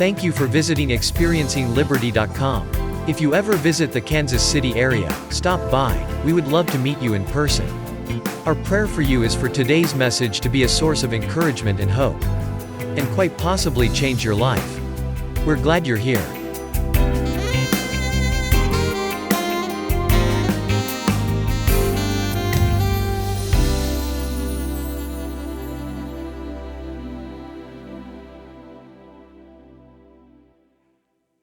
Thank you for visiting experiencing-liberty.com. If you ever visit the Kansas City area, stop by. We would love to meet you in person. Our prayer for you is for today's message to be a source of encouragement and hope, and quite possibly change your life. We're glad you're here.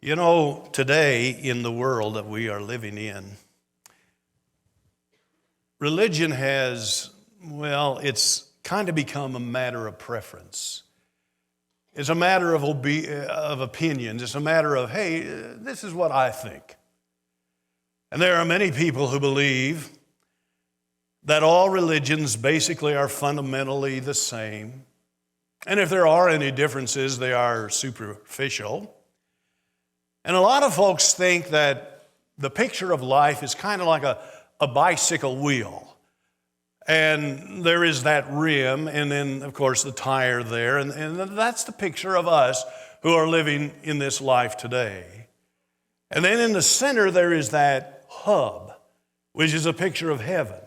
You know, today in the world that we are living in, religion has, it's kind of become a matter of preference. It's a matter of opinions. It's a matter of, hey, this is what I think. And there are many people who believe that all religions basically are fundamentally the same. And if there are any differences, they are superficial. And a lot of folks think that the picture of life is kind of like a bicycle wheel. And there is that rim, and then, of course, the tire there. And that's the picture of us who are living in this life today. And then in the center, there is that hub, which is a picture of heaven.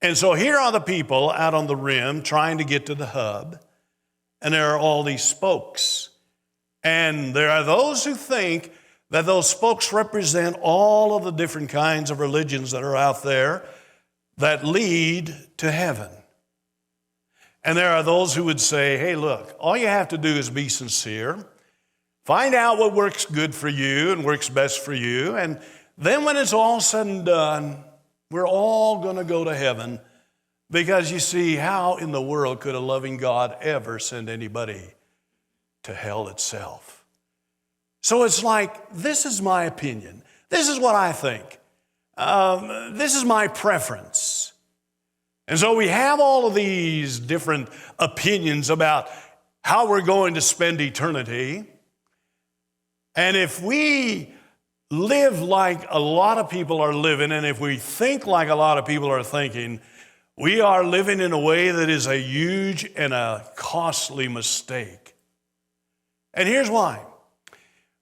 And so here are the people out on the rim trying to get to the hub, and there are all these spokes. And there are those who think that those spokes represent all of the different kinds of religions that are out there that lead to heaven. And there are those who would say, hey, look, all you have to do is be sincere. Find out what works good for you and works best for you. And then when it's all said and done, we're all going to go to heaven. Because you see, how in the world could a loving God ever send anybody to hell itself? So it's like, this is my opinion. This is what I think. This is my preference. And so we have all of these different opinions about how we're going to spend eternity. And if we live like a lot of people are living, and if we think like a lot of people are thinking, we are living in a way that is a huge and a costly mistake. And here's why.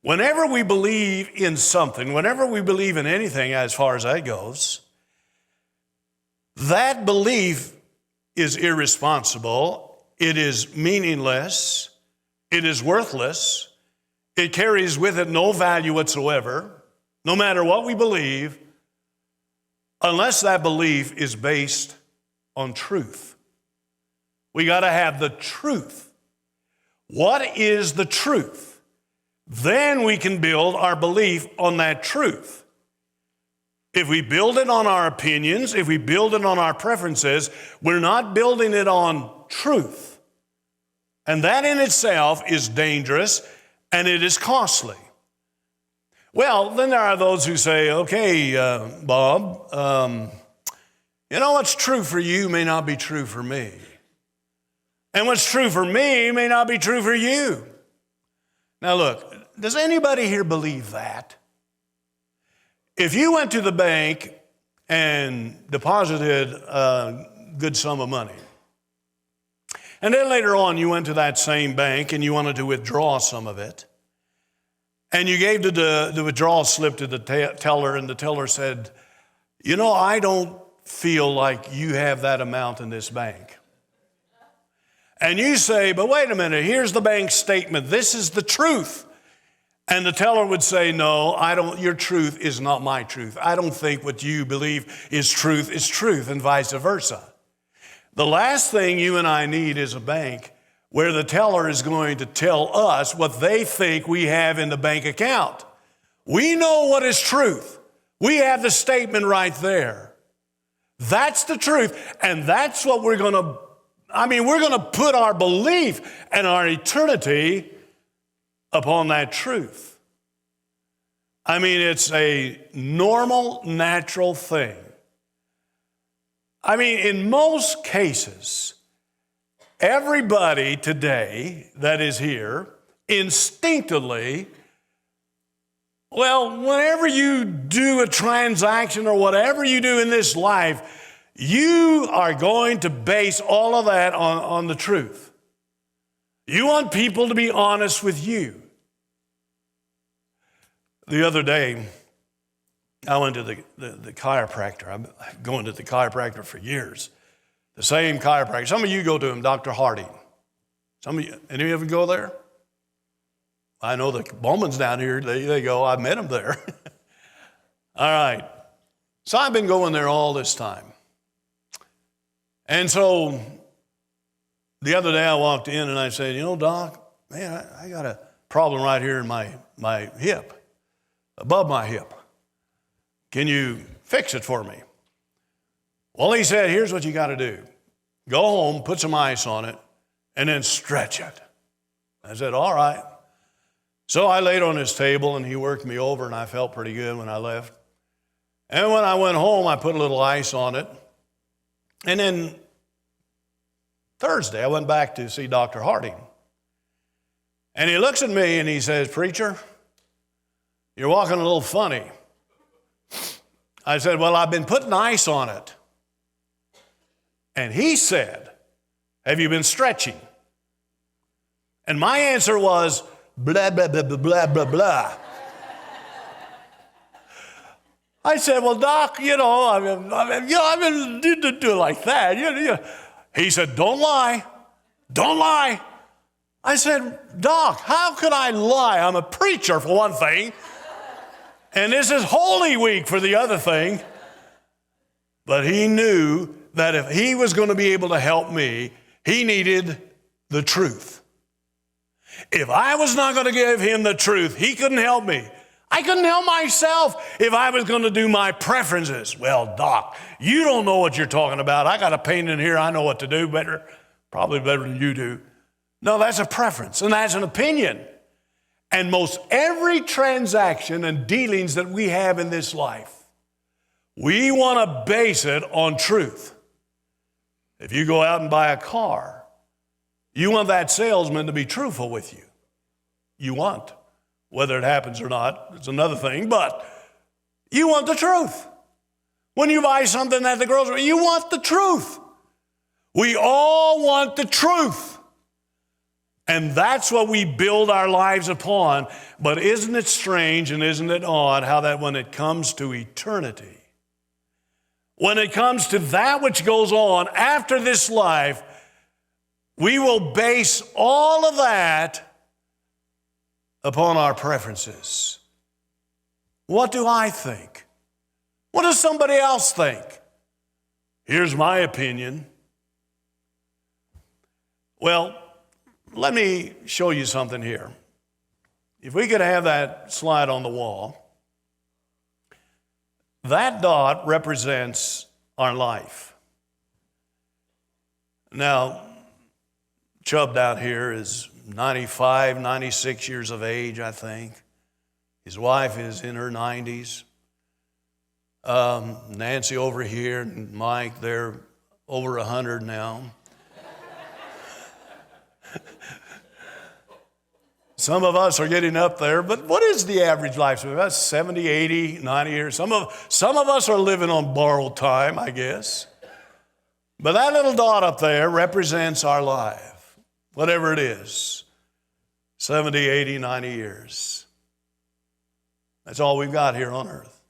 Whenever we believe in something, whenever we believe in anything as far as that goes, that belief is irresponsible, it is meaningless, it is worthless, it carries with it no value whatsoever, no matter what we believe, unless that belief is based on truth. We got to have the truth. What is the truth? Then we can build our belief on that truth. If we build it on our opinions, if we build it on our preferences, we're not building it on truth. And that in itself is dangerous and it is costly. Well, then there are those who say, okay, Bob, you know what's true for you may not be true for me. And what's true for me may not be true for you. Now look, does anybody here believe that? If you went to the bank and deposited a good sum of money, and then later on you went to that same bank and you wanted to withdraw some of it, and you gave the withdrawal slip to the teller, and the teller said, you know, I don't feel like you have that amount in this bank. And you say, but wait a minute, here's the bank statement. This is the truth. And the teller would say, no, your truth is not my truth. I don't think what you believe is truth, and vice versa. The last thing you and I need is a bank where the teller is going to tell us what they think we have in the bank account. We know what is truth. We have the statement right there. That's the truth, and that's what we're going to put our belief and our eternity upon that truth. It's a normal, natural thing. In most cases, everybody today that is here instinctively, whenever you do a transaction or whatever you do in this life, you are going to base all of that on the truth. You want people to be honest with you. The other day, I went to the chiropractor. I've been going to the chiropractor for years. The same chiropractor. Some of you go to him, Dr. Harding. Some of you, any of you go there? I know the Bowmans down here, they go. I met them there. All right. So I've been going there all this time. And so the other day I walked in and I said, you know, Doc, man, I got a problem right here in my hip, above my hip. Can you fix it for me? Well, he said, here's what you got to do. Go home, put some ice on it, and then stretch it. I said, all right. So I laid on his table, and he worked me over, and I felt pretty good when I left. And when I went home, I put a little ice on it. And then Thursday, I went back to see Dr. Harding. And he looks at me, and he says, Preacher, you're walking a little funny. I said, well, I've been putting ice on it. And he said, have you been stretching? And my answer was, blah, blah, blah, blah, blah, blah, blah. I said, well, Doc, I've been do it like that. He said, don't lie. Don't lie. I said, Doc, how could I lie? I'm a preacher, for one thing. And this is Holy Week for the other thing. But he knew that if he was going to be able to help me, he needed the truth. If I was not going to give him the truth, he couldn't help me. I couldn't help myself if I was going to do my preferences. Well, Doc, you don't know what you're talking about. I got a pain in here. I know what to do better, probably better than you do. No, that's a preference, and that's an opinion. And most every transaction and dealings that we have in this life, we want to base it on truth. If you go out and buy a car, you want that salesman to be truthful with you. You want. Whether it happens or not, it's another thing, but you want the truth. When you buy something at the grocery store, you want the truth. We all want the truth. And that's what we build our lives upon. But isn't it strange and isn't it odd how that when it comes to eternity, when it comes to that which goes on after this life, we will base all of that upon our preferences. What do I think? What does somebody else think? Here's my opinion. Well, let me show you something here. If we could have that slide on the wall, that dot represents our life. Now, Chubb down here is 95, 96 years of age, I think. His wife is in her 90s. Nancy over here and Mike, they're over 100 now. Some of us are getting up there, but what is the average lifespan? About 70, 80, 90 years. Some of us are living on borrowed time, I guess. But that little dot up there represents our life, whatever it is, 70, 80, 90 years. That's all we've got here on earth.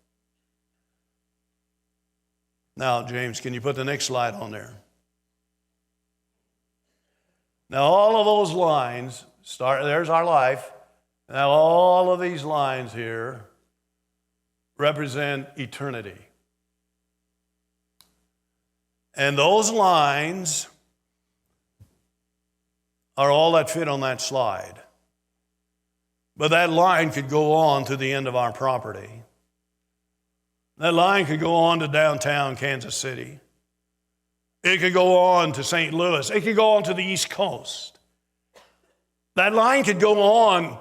Now, James, can you put the next slide on there? Now, all of those lines there's our life. Now, all of these lines here represent eternity. And those lines are all that fit on that slide. But that line could go on to the end of our property. That line could go on to downtown Kansas City. It could go on to St. Louis. It could go on to the East Coast. That line could go on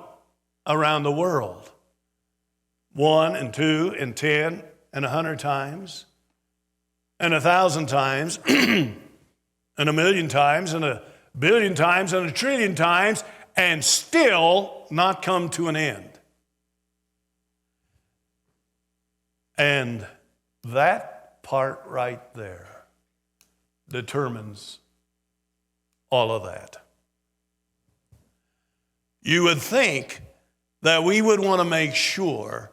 around the world. 1 and 2 and 10 and 100 times and 1,000 times and 1,000,000 times and 1,000,000,000 times and 1,000,000,000,000 times and still not come to an end. And that part right there determines all of that. You would think that we would want to make sure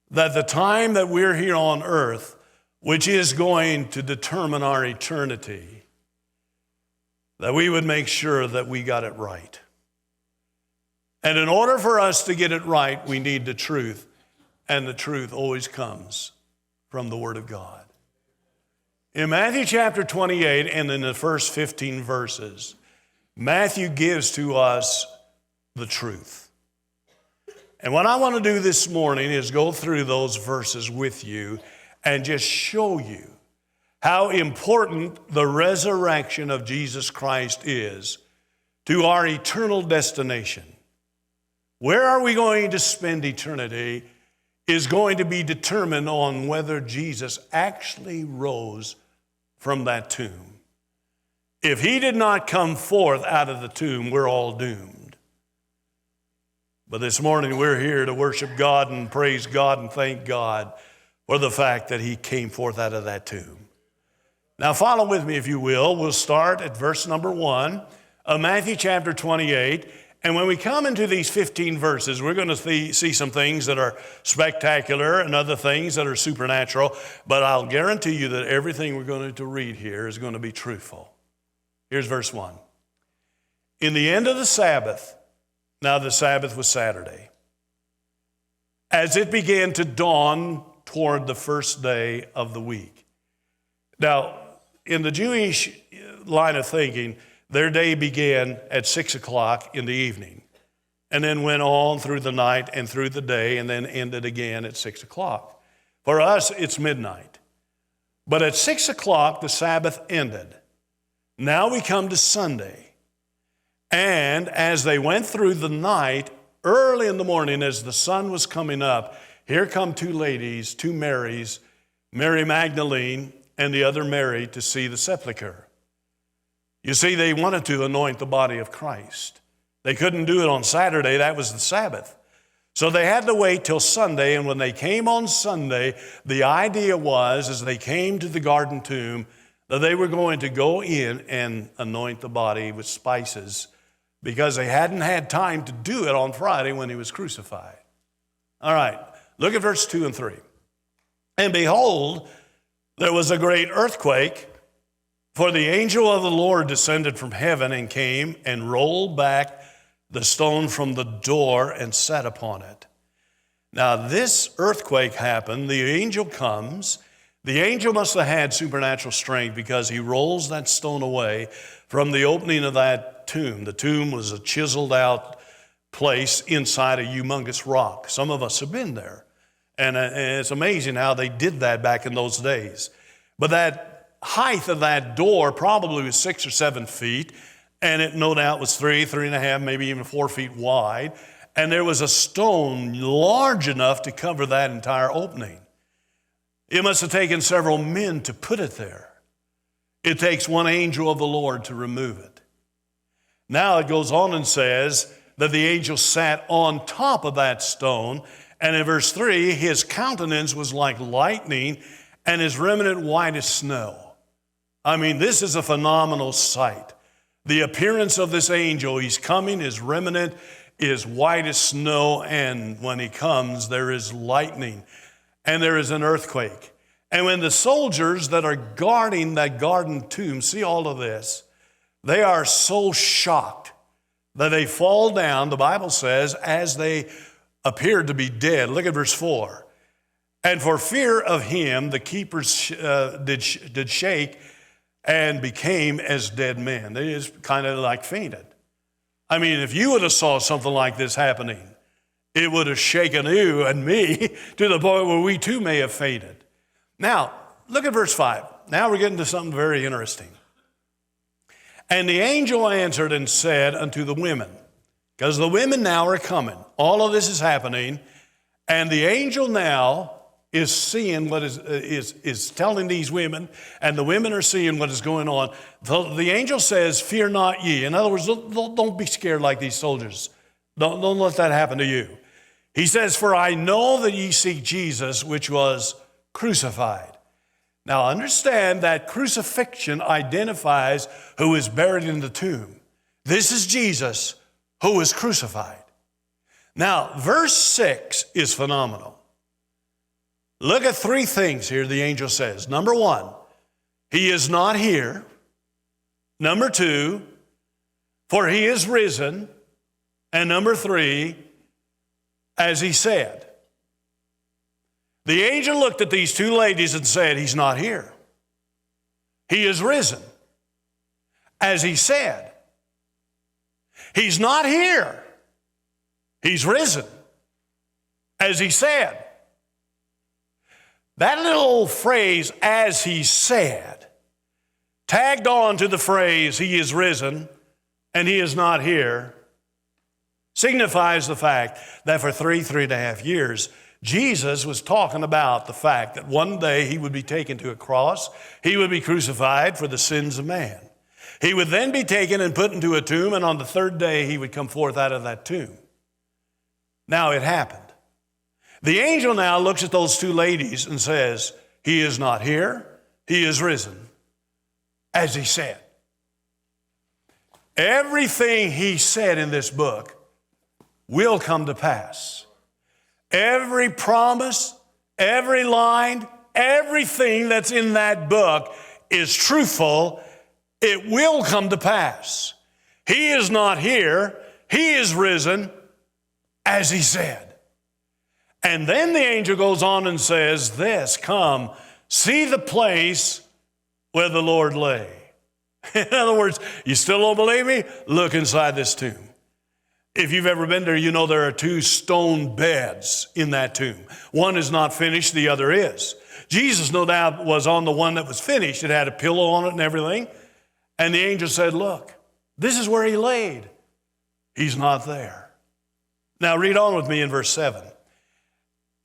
that the time that we're here on earth, which is going to determine our eternity, that we would make sure that we got it right. And in order for us to get it right, we need the truth. And the truth always comes from the Word of God. In Matthew chapter 28 and in the first 15 verses, Matthew gives to us the truth. And what I want to do this morning is go through those verses with you and just show you how important the resurrection of Jesus Christ is to our eternal destination. Where are we going to spend eternity is going to be determined on whether Jesus actually rose from that tomb. If he did not come forth out of the tomb, we're all doomed. But this morning we're here to worship God and praise God and thank God for the fact that he came forth out of that tomb. Now follow with me if you will. We'll start at verse number 1 of Matthew chapter 28. And when we come into these 15 verses, we're going to see some things that are spectacular and other things that are supernatural. But I'll guarantee you that everything we're going to read here is going to be truthful. Here's verse 1. In the end of the Sabbath, now the Sabbath was Saturday, as it began to dawn toward the first day of the week. Now, in the Jewish line of thinking, their day began at 6 o'clock in the evening and then went on through the night and through the day and then ended again at 6 o'clock. For us, it's midnight. But at 6 o'clock, the Sabbath ended. Now we come to Sunday. And as they went through the night, early in the morning as the sun was coming up, here come two ladies, two Marys, Mary Magdalene and the other Mary, to see the sepulchre. You see, they wanted to anoint the body of Christ. They couldn't do it on Saturday. That was the Sabbath. So they had to wait till Sunday, and when they came on Sunday, the idea was, as they came to the garden tomb, that they were going to go in and anoint the body with spices because they hadn't had time to do it on Friday when he was crucified. All right, look at verse 2 and 3. And behold, there was a great earthquake, for the angel of the Lord descended from heaven and came and rolled back the stone from the door and sat upon it. Now this earthquake happened. The angel comes. The angel must have had supernatural strength because he rolls that stone away from the opening of that tomb. The tomb was a chiseled out place inside a humongous rock. Some of us have been there. And it's amazing how they did that back in those days. But that height of that door probably was 6 or 7 feet, and it no doubt was 3.5, maybe even 4 feet wide. And there was a stone large enough to cover that entire opening. It must have taken several men to put it there. It takes one angel of the Lord to remove it. Now it goes on and says that the angel sat on top of that stone, and in verse 3, his countenance was like lightning, and his remnant white as snow. I mean, this is a phenomenal sight. The appearance of this angel, he's coming, his remnant is white as snow, and when he comes, there is lightning, and there is an earthquake. And when the soldiers that are guarding that garden tomb see all of this, they are so shocked that they fall down, the Bible says, as they appeared to be dead. Look at verse 4. And for fear of him, the keepers did shake and became as dead men. They just kind of like fainted. I mean, if you would have saw something like this happening, it would have shaken you and me to the point where we too may have fainted. Now, look at verse 5. Now we're getting to something very interesting. And the angel answered and said unto the women, because the women now are coming. All of this is happening, and the angel now is seeing what is telling these women, and the women are seeing what is going on. The angel says, fear not ye. In other words, don't be scared like these soldiers. Don't let that happen to you. He says, for I know that ye seek Jesus, which was crucified. Now understand that crucifixion identifies who is buried in the tomb. This is Jesus who was crucified. Now, verse 6 is phenomenal. Look at three things here the angel says. Number one, he is not here. Number two, for he is risen. And number three, as he said. The angel looked at these two ladies and said, he's not here. He is risen. As he said. He's not here. He's risen. As he said. That little phrase, as he said, tagged on to the phrase, he is risen and he is not here, signifies the fact that for 3.5 years, Jesus was talking about the fact that one day he would be taken to a cross, he would be crucified for the sins of man. He would then be taken and put into a tomb, and on the third day he would come forth out of that tomb. Now it happened. The angel now looks at those two ladies and says, he is not here, he is risen, as he said. Everything he said in this book will come to pass. Every promise, every line, everything that's in that book is truthful. It will come to pass. He is not here. He is risen, as he said. And then the angel goes on and says this, come, see the place where the Lord lay. In other words, you still don't believe me? Look inside this tomb. If you've ever been there, you know there are two stone beds in that tomb. One is not finished, the other is. Jesus, no doubt, was on the one that was finished. It had a pillow on it and everything. And the angel said, look, this is where he laid. He's not there. Now read on with me in verse 7.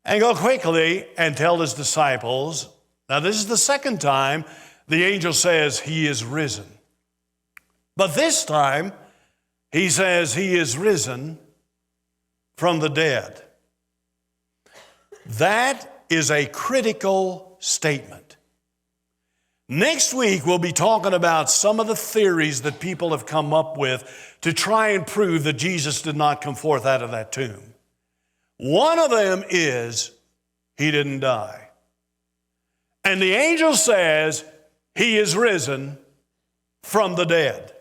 And go quickly and tell his disciples. Now this is the second time the angel says he is risen. But this time, he says he is risen from the dead. That is a critical statement. Next week, we'll be talking about some of the theories that people have come up with to try and prove that Jesus did not come forth out of that tomb. One of them is he didn't die. And the angel says he is risen from the dead.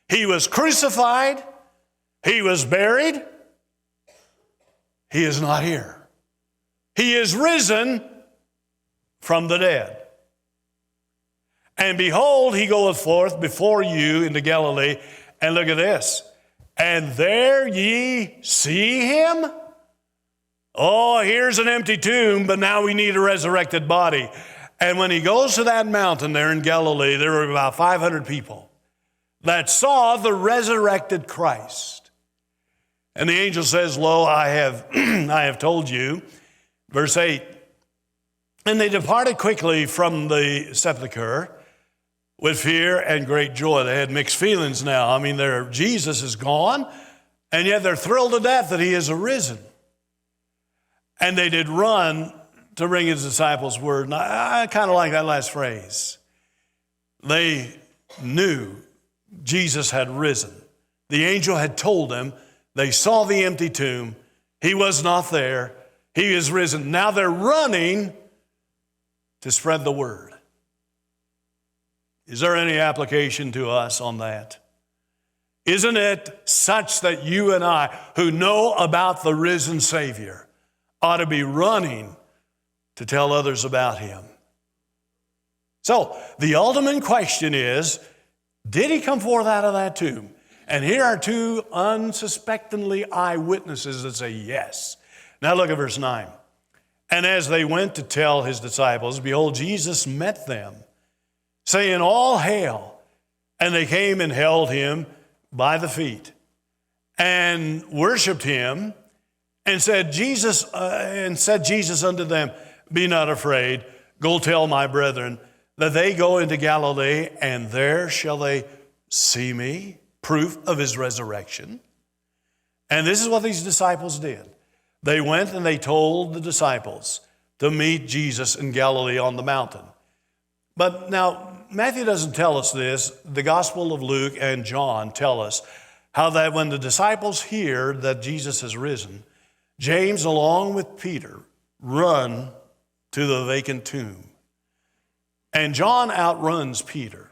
He was crucified. He was buried. He is not here. He is risen from the dead. And behold, he goeth forth before you into Galilee. And look at this. And there ye see him. Oh, here's an empty tomb, but now we need a resurrected body. And when he goes to that mountain there in Galilee, there were about 500 people that saw the resurrected Christ. And the angel says, lo, I have told you. Verse 8, and they departed quickly from the sepulchre with fear and great joy. They had mixed feelings now. I mean, Jesus is gone, and yet they're thrilled to death that he is arisen. And they did run to bring his disciples word. And I kind of like that last phrase. They knew Jesus had risen. The angel had told them. They saw the empty tomb. He was not there. He is risen. Now they're running to spread the word. Is there any application to us on that? Isn't it such that you and I, who know about the risen Savior, ought to be running to tell others about him? So the ultimate question is, did he come forth out of that tomb? And here are two unsuspectingly eyewitnesses that say yes. Now look at verse 9. And as they went to tell his disciples, behold, Jesus met them, saying, all hail. And they came and held him by the feet and worshiped him, and said Jesus unto them, be not afraid, go tell my brethren that they go into Galilee, and there shall they see me. Proof of his resurrection. And this is what these disciples did. They went and they told the disciples to meet Jesus in Galilee on the mountain. But now, Matthew doesn't tell us this. The Gospel of Luke and John tell us how that when the disciples hear that Jesus has risen, James, along with Peter, run to the vacant tomb. And John outruns Peter.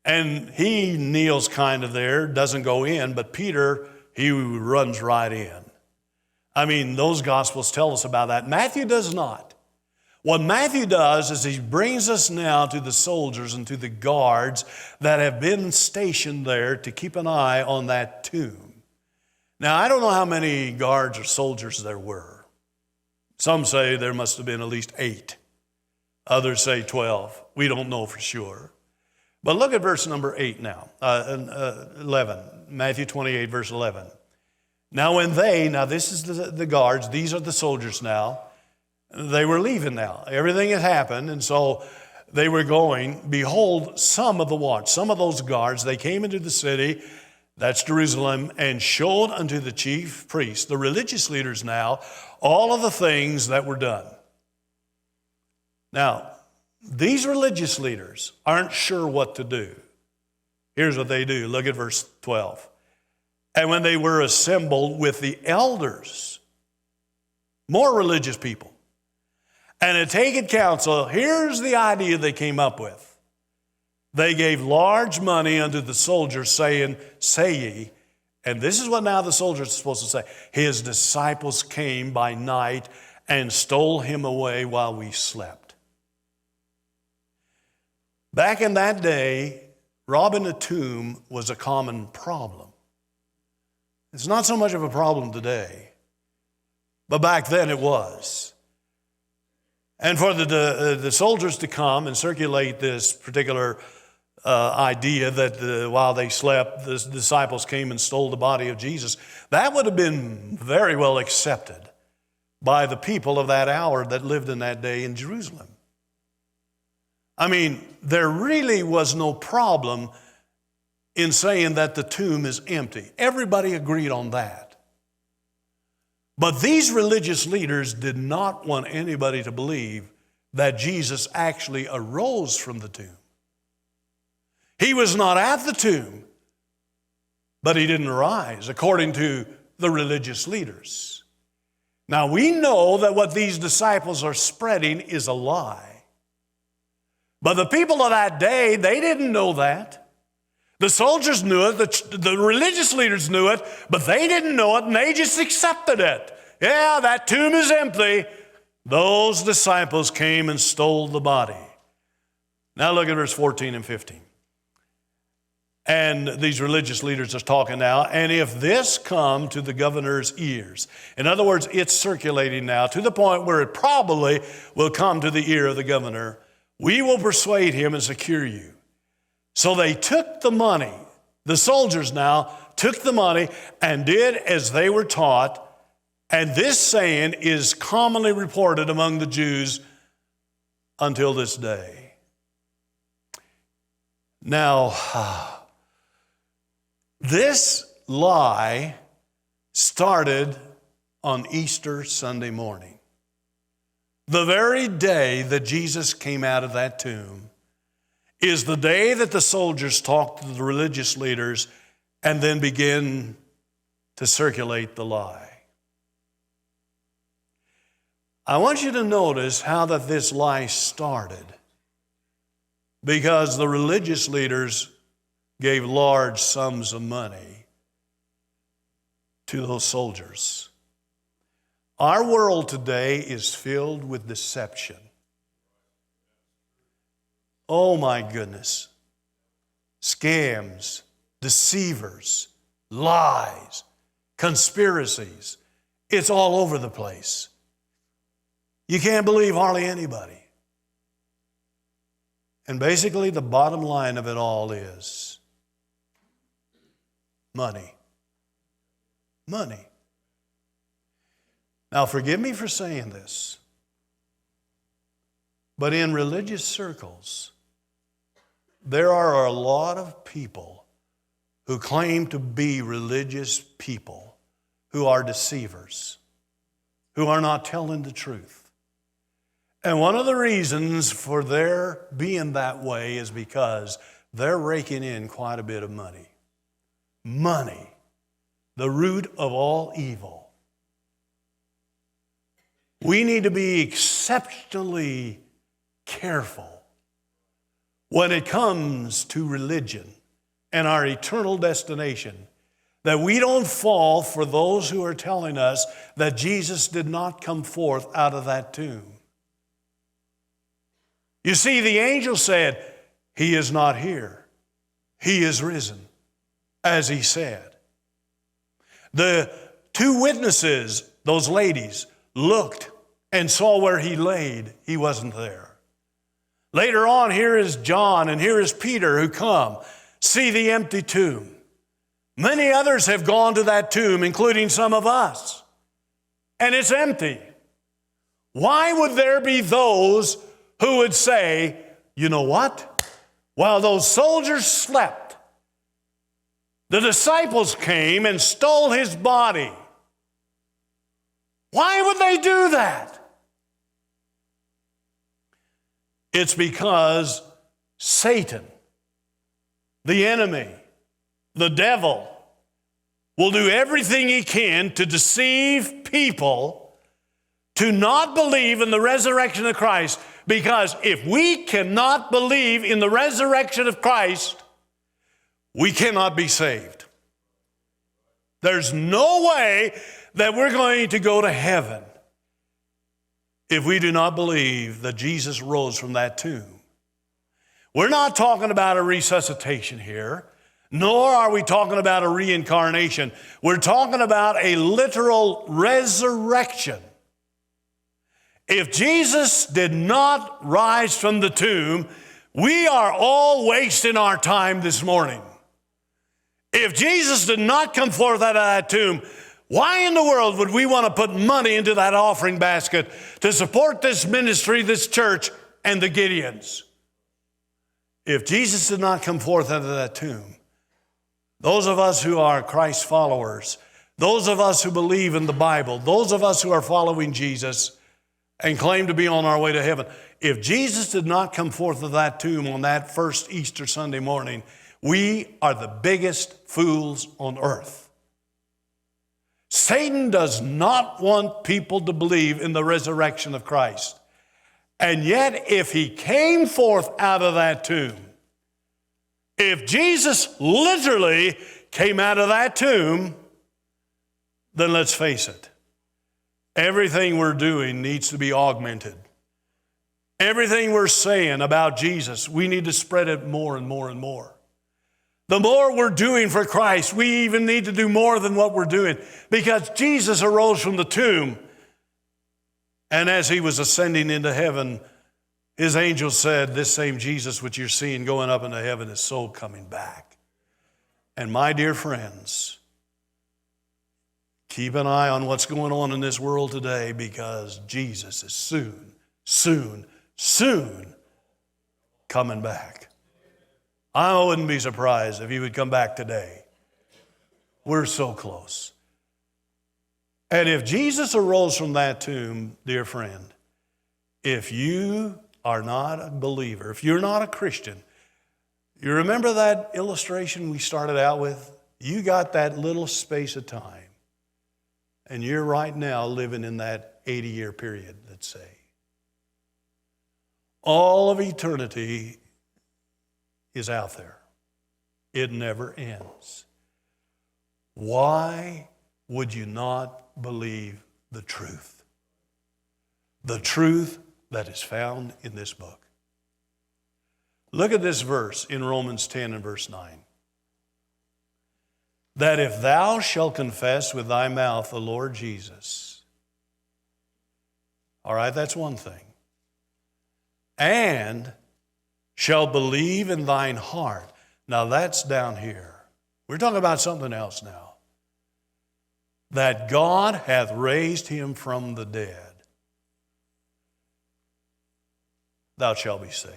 And he kneels kind of there, doesn't go in, but Peter, he runs right in. I mean, those Gospels tell us about that. Matthew does not. What Matthew does is he brings us now to the soldiers and to the guards that have been stationed there to keep an eye on that tomb. Now, I don't know how many guards or soldiers there were. Some say there must have been at least 8. Others say 12. We don't know for sure. But look at verse number 8 now, 11, Matthew 28, verse 11. Now this is the guards, these are the soldiers now. They were leaving now. Everything had happened, and so they were going. Behold, some of the watch, some of those guards, they came into the city, that's Jerusalem, and showed unto the chief priests, the religious leaders now, all of the things that were done. Now, these religious leaders aren't sure what to do. Here's what they do. Look at verse 12. And when they were assembled with the elders, more religious people, and had taken counsel, here's the idea they came up with. They gave large money unto the soldiers, saying, say ye, and this is what now the soldiers are supposed to say, his disciples came by night and stole him away while we slept. Back in that day, robbing a tomb was a common problem. It's not so much of a problem today, but back then it was. And for the soldiers to come and circulate this particular idea that while they slept, the disciples came and stole the body of Jesus, that would have been very well accepted by the people of that hour that lived in that day in Jerusalem. I mean, there really was no problem in saying that the tomb is empty. Everybody agreed on that. But these religious leaders did not want anybody to believe that Jesus actually arose from the tomb. He was not at the tomb, but he didn't rise, according to the religious leaders. Now, we know that what these disciples are spreading is a lie. But the people of that day, they didn't know that. The soldiers knew it, the religious leaders knew it, but they didn't know it, and they just accepted it. Yeah, that tomb is empty. Those disciples came and stole the body. Now look at verse 14 and 15. And these religious leaders are talking now, and if this come to the governor's ears, in other words, it's circulating now to the point where it probably will come to the ear of the governor, we will persuade him and secure you. So they took the money. The soldiers now took the money and did as they were taught. And this saying is commonly reported among the Jews until this day. Now, this lie started on Easter Sunday morning. The very day that Jesus came out of that tomb is the day that the soldiers talked to the religious leaders and then begin to circulate the lie. I want you to notice how that this lie started, because the religious leaders gave large sums of money to those soldiers. Our world today is filled with deception. Oh my goodness. Scams, deceivers, lies, conspiracies. It's all over the place. You can't believe hardly anybody. And basically the bottom line of it all is money. Money. Now forgive me for saying this, but in religious circles, there are a lot of people who claim to be religious people who are deceivers, who are not telling the truth. And one of the reasons for their being that way is because they're raking in quite a bit of money. money, the root of all evil. We need to be exceptionally careful when it comes to religion and our eternal destination, that we don't fall for those who are telling us that Jesus did not come forth out of that tomb. You see, the angel said, "He is not here. He is risen," as he said. The two witnesses, those ladies, looked and saw where he laid. He wasn't there. Later on, here is John and here is Peter who come, see the empty tomb. Many others have gone to that tomb, including some of us, and it's empty. Why would there be those who would say, "You know what? While those soldiers slept, the disciples came and stole his body"? Why would they do that? It's because Satan, the enemy, the devil, will do everything he can to deceive people to not believe in the resurrection of Christ. Because if we cannot believe in the resurrection of Christ, we cannot be saved. There's no way that we're going to go to heaven if we do not believe that Jesus rose from that tomb. We're not talking about a resuscitation here, nor are we talking about a reincarnation. We're talking about a literal resurrection. If Jesus did not rise from the tomb, we are all wasting our time this morning. If Jesus did not come forth out of that tomb, why in the world would we want to put money into that offering basket to support this ministry, this church, and the Gideons? If Jesus did not come forth out of that tomb, those of us who are Christ followers, those of us who believe in the Bible, those of us who are following Jesus and claim to be on our way to heaven, if Jesus did not come forth of that tomb on that first Easter Sunday morning, we are the biggest fools on earth. Satan does not want people to believe in the resurrection of Christ. And yet, if he came forth out of that tomb, if Jesus literally came out of that tomb, then let's face it, everything we're doing needs to be augmented. Everything we're saying about Jesus, we need to spread it more and more and more. The more we're doing for Christ, we even need to do more than what we're doing, because Jesus arose from the tomb, and as he was ascending into heaven, his angel said, "This same Jesus which you're seeing going up into heaven is so coming back." And my dear friends, keep an eye on what's going on in this world today, because Jesus is soon, soon, soon coming back. I wouldn't be surprised if he would come back today. We're so close. And if Jesus arose from that tomb, dear friend, if you are not a believer, if you're not a Christian, you remember that illustration we started out with? You got that little space of time, and you're right now living in that 80-year period, let's say. All of eternity is out there. It never ends. Why would you not believe the truth? The truth that is found in this book. Look at this verse in Romans 10 and verse 9. That if thou shalt confess with thy mouth the Lord Jesus. All right, that's one thing. And shall believe in thine heart. Now that's down here. We're talking about something else now. That God hath raised him from the dead. Thou shalt be saved.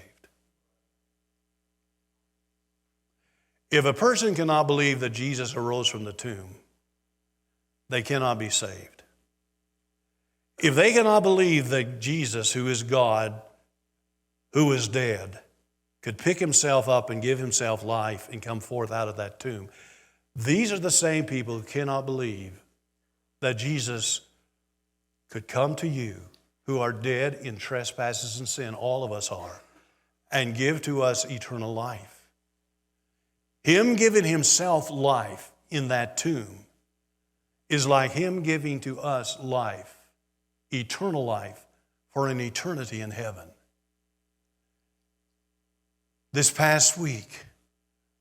If a person cannot believe that Jesus arose from the tomb, they cannot be saved. If they cannot believe that Jesus, who is God, who is dead, could pick himself up and give himself life and come forth out of that tomb, These are the same people who cannot believe that Jesus could come to you who are dead in trespasses and sin, all of us are, and give to us eternal life. Him giving himself life in that tomb is like him giving to us life, eternal life, for an eternity in heaven. This past week,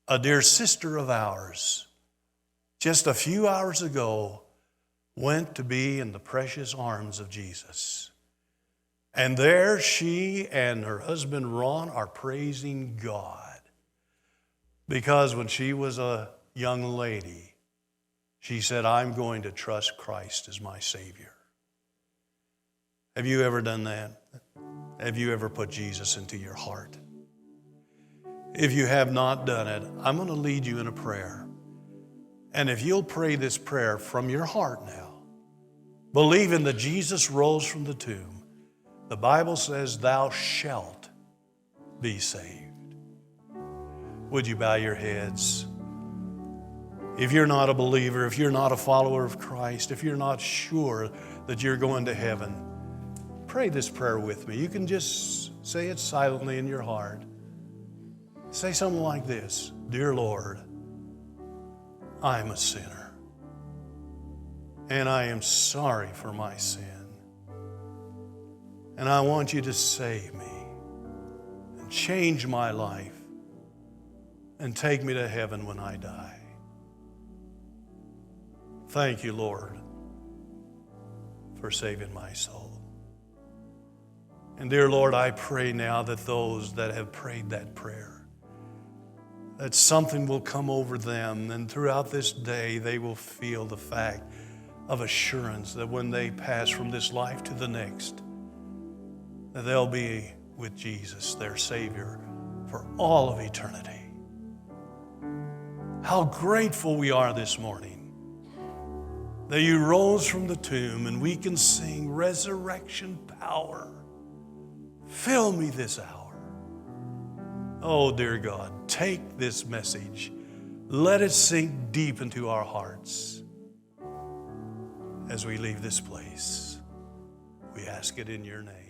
a dear sister of ours, just a few hours ago, went to be in the precious arms of Jesus. And there she and her husband Ron are praising God. Because when she was a young lady, she said, I'm going to trust Christ as my Savior. Have you ever done that? Have you ever put Jesus into your heart? If you have not done it, I'm going to lead you in a prayer. And if you'll pray this prayer from your heart now, believing that Jesus rose from the tomb, the Bible says, thou shalt be saved. Would you bow your heads? If you're not a believer, if you're not a follower of Christ, if you're not sure that you're going to heaven, pray this prayer with me. You can just say it silently in your heart. Say something like this: Dear Lord, I'm a sinner, and I am sorry for my sin. And I want you to save me and change my life and take me to heaven when I die. Thank you, Lord, for saving my soul. And dear Lord, I pray now that those that have prayed that prayer, that something will come over them, and throughout this day they will feel the fact of assurance that when they pass from this life to the next, that they'll be with Jesus, their Savior, for all of eternity. How grateful we are this morning that you rose from the tomb, and we can sing resurrection power. Fill me this hour. Oh, dear God, take this message. Let it sink deep into our hearts as we leave this place. We ask it in your name.